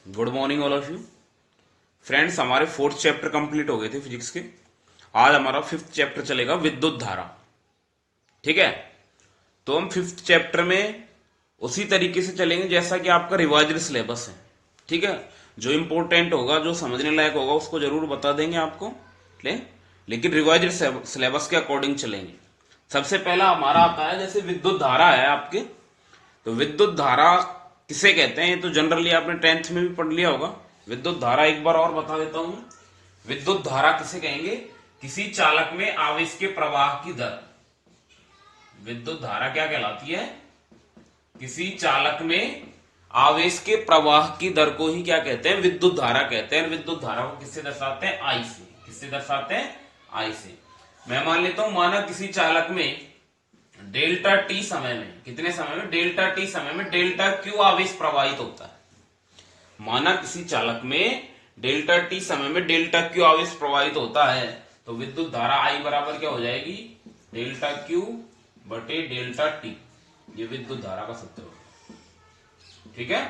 Good morning all of you friends. हमारे fourth chapter complete हो गए थे फिजिक्स के। आज हमारा फिफ्थ चैप्टर चलेगा, विद्युत धारा। ठीक है, तो हम फिफ्थ चैप्टर में उसी तरीके से चलेंगे जैसा कि आपका रिवाइज्ड सिलेबस है। ठीक है, जो इंपॉर्टेंट होगा, जो समझने लायक होगा, उसको जरूर बता देंगे आपको। ले? लेकिन रिवाइज्ड सिलेबस के अकॉर्डिंग चलेंगे। सबसे पहला हमारा आता है, जैसे विद्युत धारा है आपके, तो विद्युत धारा किसे कहते हैं ये तो जनरली आपने टेंथ में भी पढ़ लिया होगा। विद्युत धारा एक बार और बता देता हूं। विद्युत धारा किसे कहेंगे? किसी चालक में आवेश के प्रवाह की दर। विद्युत धारा क्या कहलाती है? किसी चालक में आवेश के प्रवाह की दर को ही क्या कहते हैं? विद्युत धारा कहते हैं। विद्युत धारा को किससे दर्शाते हैं? आई से। किससे दर्शाते हैं? आई से। मैं मान लेता हूं, माना किसी चालक में डेल्टा टी समय में, कितने समय में? डेल्टा टी समय में डेल्टा क्यू आवेश प्रवाहित होता है। माना किसी चालक में डेल्टा टी समय में डेल्टा क्यू आवेश प्रवाहित होता है, तो विद्युत धारा आई बराबर क्या हो जाएगी? डेल्टा क्यू बटे डेल्टा टी। ये विद्युत धारा का सूत्र होगा। ठीक है,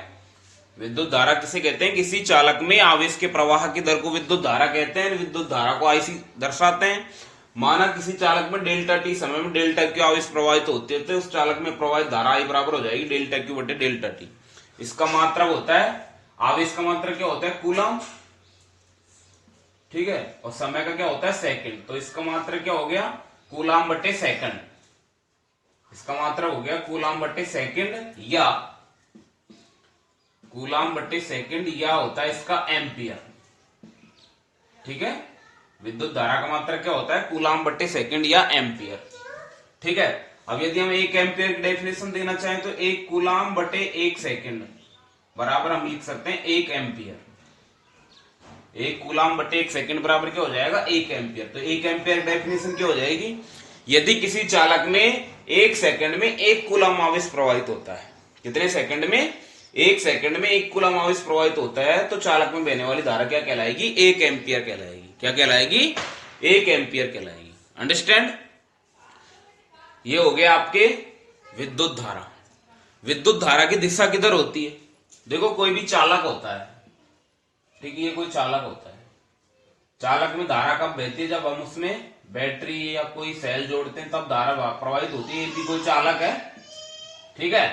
विद्युत धारा किसे कहते हैं? किसी चालक में आवेश के प्रवाह की दर को विद्युत धारा कहते हैं। विद्युत धारा को आई से दर्शाते हैं। माना किसी चालक में डेल्टा टी समय में डेल्टा क्यू आवेश प्रवाहित होते हैं, तो उस चालक में प्रवाहित धारा आई बराबर हो जाएगी डेल्टा क्यू बटे डेल्टा टी। इसका मात्रक होता है, आवेश का मात्रक क्या होता है? कूलम। ठीक है, और समय का क्या होता है? सेकंड। तो इसका मात्रक क्या हो गया? कूलम बटे सेकंड। इसका मात्रक हो गया कूलम बटे सेकंड, या कूलम बटे सेकंड, या होता है इसका एम्पियर। ठीक है, विद्युत धारा का मात्रक क्या होता है? कूलम बटे सेकंड या एम्पियर। ठीक है, अब यदि हम एक एम्पियर की डेफिनेशन देना चाहें तो एक कूलम बटे एक सेकंड बराबर हम लिख सकते हैं एक एम्पियर। एक कूलम बटे एक सेकंड बराबर क्या हो जाएगा? एक एम्पियर। तो एक एम्पियर डेफिनेशन क्या हो जाएगी? यदि किसी चालक में एक सेकंड में एक कूलम आवेश प्रवाहित होता है, कितने सेकंड में? एक सेकंड में एक कूलम आवेश प्रवाहित होता है, तो चालक में बहने वाली धारा क्या कहलाएगी? एक एम्पियर कहलाएगी। क्या कहलाएगी? एक एम्पियर कहलाएगी। अंडरस्टैंड? ये हो गया आपके विद्युत धारा। विद्युत धारा की दिशा किधर होती है? देखो, कोई भी चालक होता है, ठीक है, ये कोई चालक होता है। चालक में धारा कब बहती है? जब हम उसमें बैटरी या कोई सेल जोड़ते हैं, तब धारा प्रवाहित होती है। ये भी कोई चालक है। ठीक है,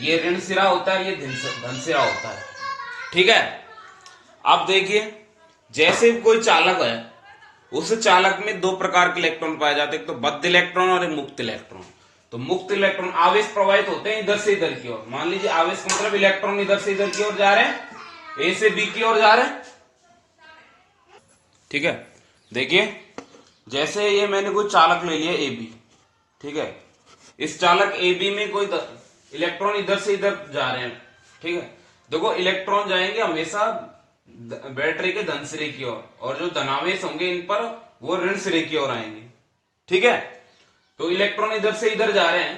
ये ऋण सिरा होता है, ये धन सिरा होता है। ठीक है, अब देखिए, जैसे कोई चालक है, उस चालक में दो प्रकार के इलेक्ट्रॉन पाए जाते हैं, एक तो बद्ध इलेक्ट्रॉन और एक मुक्त इलेक्ट्रॉन। तो मुक्त इलेक्ट्रॉन आवेश प्रवाहित होते हैं इधर से इधर की ओर। मान लीजिए आवेश का मतलब इलेक्ट्रॉन इधर से इधर की ओर जा रहे हैं, ए से बी की ओर जा रहे हैं। ठीक है, देखिए, जैसे ये मैंने कोई चालक ले लिया ए बी। ठीक है, इस चालक ए बी में कोई इलेक्ट्रॉन इधर से इधर जा रहे हैं। ठीक है, देखो, इलेक्ट्रॉन जाएंगे हमेशा बैटरी के धन सिरे की ओर, और जो धनावेश होंगे इन पर वो ऋण सिरे की ओर आएंगे। ठीक है, तो इलेक्ट्रॉन इधर से इधर जा रहे हैं,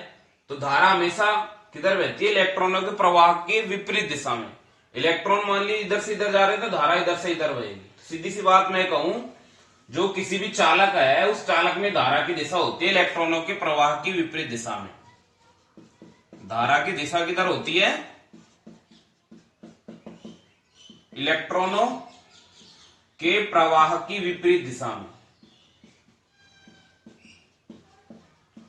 तो धारा हमेशा किधर बहती है? इलेक्ट्रॉनों के प्रवाह के विपरीत दिशा में। इलेक्ट्रॉन मान लीजिए इधर से इधर जा रहे हैं, तो धारा इधर से इधर बहेगी। सीधी सी बात मैं कहूं, जो किसी भी चालक है, उस चालक में धारा की दिशा होती है इलेक्ट्रॉनों के प्रवाह की विपरीत दिशा में। धारा की दिशा किधर होती है? इलेक्ट्रॉनों के प्रवाह की विपरीत दिशा में।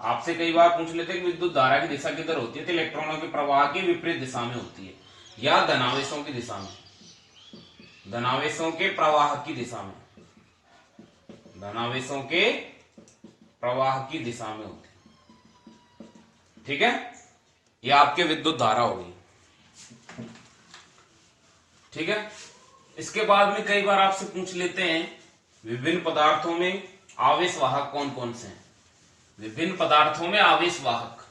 आपसे कई बार पूछ लेते हैं कि विद्युत धारा की दिशा किधर होती है, तो इलेक्ट्रॉनों के प्रवाह की विपरीत दिशा में होती है, या धनावेशों की दिशा में, धनावेशों के प्रवाह की दिशा में, धनावेशों के प्रवाह की दिशा में होती है। ठीक है, यह आपके विद्युत धारा होगी। ठीक है, इसके बाद में कई बार आपसे पूछ लेते हैं विभिन्न पदार्थों में आवेश वाहक कौन कौन से हैं। विभिन्न पदार्थों में आवेश वाहक,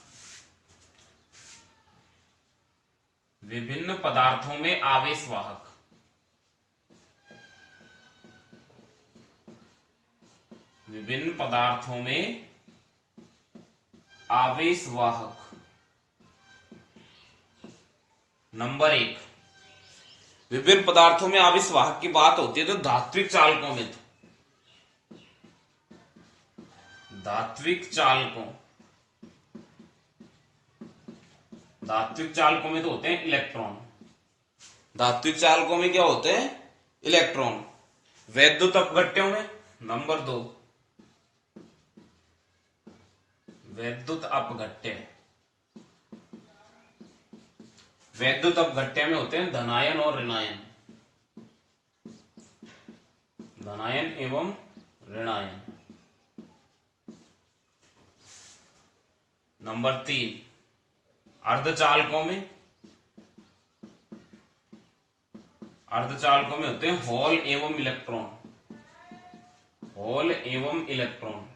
विभिन्न पदार्थों में आवेश वाहक, विभिन्न पदार्थों में आवेश वाहक। नंबर एक, विभिन्न पदार्थों में आवेश वाहक की बात होती है तो धात्विक चालकों में, धात्विक चालकों, धात्विक चालकों में तो होते हैं इलेक्ट्रॉन। धात्विक चालकों में क्या होते हैं? इलेक्ट्रॉन। वैद्युत अपघट्यों में, नंबर 2, वैद्युत अपघट्य। वैद्युत अपघट्य में होते हैं धनायन और ऋणायन, धनायन एवं ऋणायन। नंबर 3, अर्धचालकों में, अर्धचालकों में होते हैं होल एवं इलेक्ट्रॉन, होल एवं इलेक्ट्रॉन।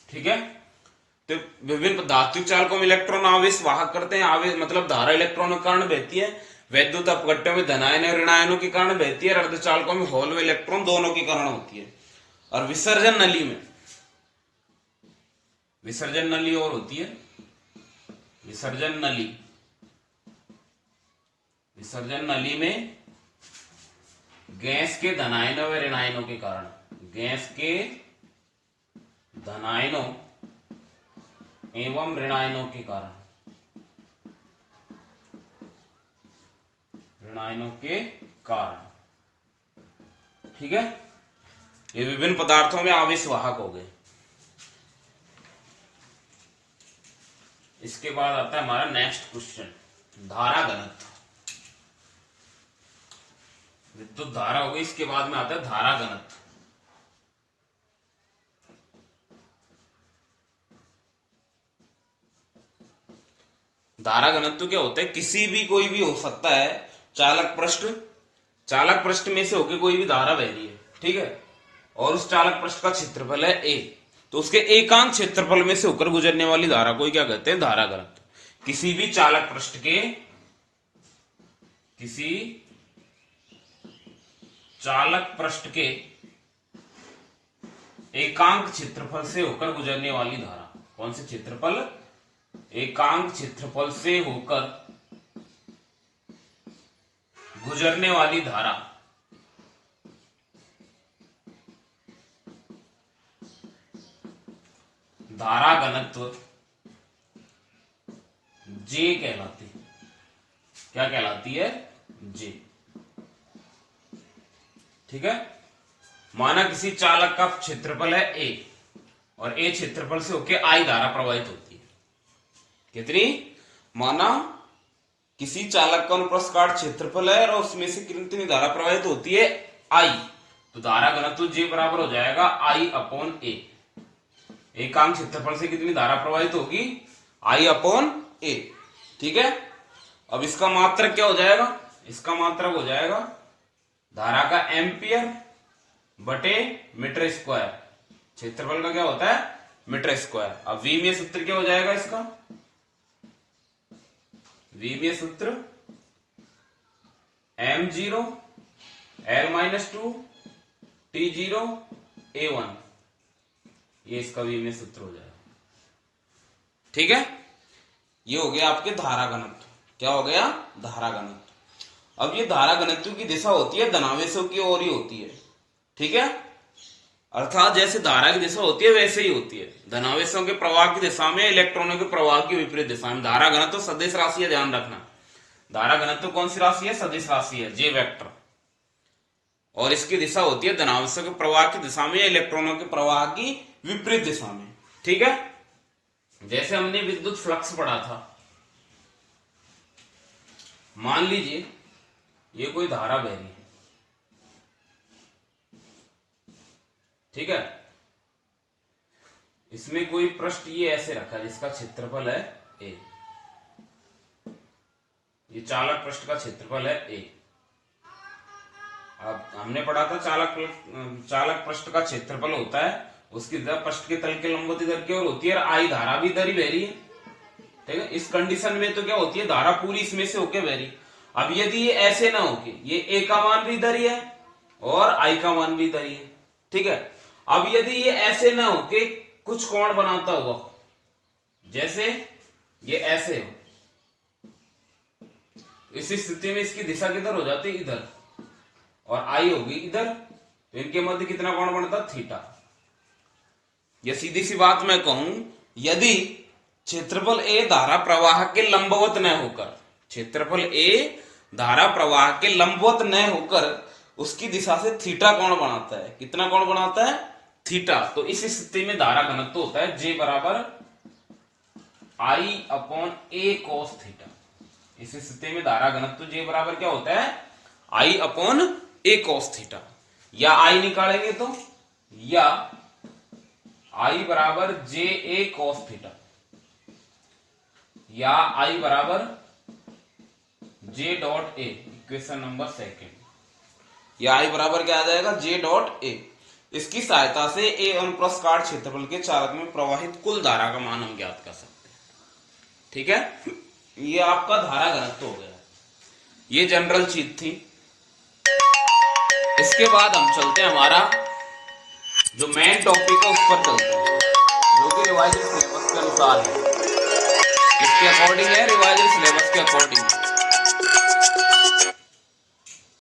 ठीक है। तो विभिन्न धात्विक चालकों में इलेक्ट्रॉन आवेश वाहक करते हैं, आवेश मतलब धारा इलेक्ट्रॉनों के कारण बहती है। वैद्युत अपघट्यों में धनायन और ऋणायनों के कारण बहती है। अर्धचालकों में होल व इलेक्ट्रॉन दोनों के कारण होती है। और विसर्जन नली में, विसर्जन नली और होती है, विसर्जन नली, विसर्जन नली में गैस के धनायनों व ऋणायनों के कारण, गैस के धनायनों एवं ऋणायनों के कारण, ऋणायनों के कारण। ठीक है। ये विभिन्न पदार्थों में आवेश वाहक हो गए। इसके बाद आता है हमारा नेक्स्ट क्वेश्चन, धारा घनत्व। विद्युत धारा हो गई, इसके बाद में आता है धारा घनत्व। धारा घनत्व क्या होता है? किसी भी, कोई भी हो सकता है, चालक पृष्ठ, चालक पृष्ठ में से होकर कोई भी धारा बह रही है, ठीक है, और उस चालक पृष्ठ का क्षेत्रफल है a, तो उसके एकांक क्षेत्रफल में से होकर गुजरने वाली धारा को क्या कहते हैं? धारा घनत्व। किसी भी चालक पृष्ठ के, किसी चालक पृष्ठ के एकांक क्षेत्रफल से होकर गुजरने वाली धारा, कौन से क्षेत्रफल? एकांक क्षेत्रफल से होकर गुजरने वाली धारा धारा घनत्व J कहलाती है। क्या कहलाती है? J। ठीक है। माना किसी चालक का क्षेत्रफल है A और A क्षेत्रफल से होकर I धारा प्रवाहित होती है। कितनी? माना किसी चालक का अनुप्रस्थ क्षेत्रफल है और उसमें से कितनी धारा प्रवाहित होती है? I। तो धारा घनत्व J बराबर हो जाएगा I अपॉन A। एकांक क्षेत्रफल से कितनी धारा प्रवाहित होगी? I upon A। ठीक है। अब इसका मात्रक क्या हो जाएगा? इसका मात्रक हो जाएगा धारा का एम्पियर बटे मीटर स्क्वायर। क्षेत्रफल का क्या होता है? Metre square. अब V में सूत्र क्या हो जाएगा इसका? V में सूत्र m0 L-2 T0 A1, ये इसका V में सूत्र हो जाएगा। ठीक है। ये हो गया आपके धारा घनत्व। क्या हो गया? धारा घनत्व। अब ये धारा घनत्व की दिशा होती है धनावेशों की ओर ही होती है। ठीक है। अर्थात जैसे धारा की दिशा होती है वैसे ही होती है। धनावेशों के प्रवाह की दिशा में, इलेक्ट्रॉनों के प्रवाह की विपरीत दिशा में। धारा घनत्व सदिश राशि है, ध्यान रखना। धारा घनत्व कौन सी राशि है? सदिश राशि है, J वेक्टर। और इसकी दिशा होती है धनावेशों के प्रवाह की दिशा में या इलेक्ट्रॉनों के प्रवाह की विपरीत दिशा में। ठीक है। जैसे हमने विद्युत फ्लक्स पढ़ा था, मान लीजिए ये कोई धारा बह रही है, ठीक है, इसमें कोई पृष्ठ ये ऐसे रखा है जिसका क्षेत्रफल है A, ये चालक पृष्ठ का क्षेत्रफल है A। अब हमने पढ़ा था चालक पृष्ठ का क्षेत्रफल होता है उसकी पृष्ठ के तल के लंबवत इधर की ओर होती है और I धारा भी इधर ही बह रही है। ठीक है। इस कंडीशन में तो क्या होती है? धारा पूरी इसमें से होके बह रही। अब यदि ये ऐसे ना होके, ये A का मान भी इधर ही है और I का मान भी इधर ही है। ठीक है। अब यदि ये ऐसे ना होके कुछ कोण बनाता हुआ, जैसे ये ऐसे हो, इस स्थिति में इसकी दिशा किधर हो जाती है? इधर, और I होगी इधर, तो इनके मध्य कितना कोण बनता? थीटा। ये सीधी सी बात मैं कहूं, यदि क्षेत्रफल A धारा प्रवाह के लंबवत न होकर, क्षेत्रफल ए धारा प्रवाह के लंबवत न होकर उसकी दिशा से थीटा कोण बनाता है। कितना कोण बनाता है? थीटा। तो इस स्थिति में धारा घनत्व होता है J बराबर I upon A cos theta. इस स्थिति में धारा घनत्व J बराबर क्या होता है? I upon A cos theta. या I निकालेंगे तो या I बराबर J ए कॉस थीटा, या I बराबर J dot A. Equation number second. या I बराबर क्या आ जाएगा? J dot A. इसकी सहायता से ए अनुप्रस्थ काट क्षेत्रफल के चालक में प्रवाहित कुल धारा का मान हम ज्ञात कर सकते हैं। ठीक है, ये आपका धारा घनत्व हो गया। ये जनरल चीज थी। इसके बाद हम चलते हैं, हमारा जो मेन टॉपिक है उस पर चलते हैं, जो कि रिवाइज्ड सिलेबस के अनुसार है। इसके अकॉर्डिंग है, रिवाइज्ड सिलेबस के अकॉर्डिंग।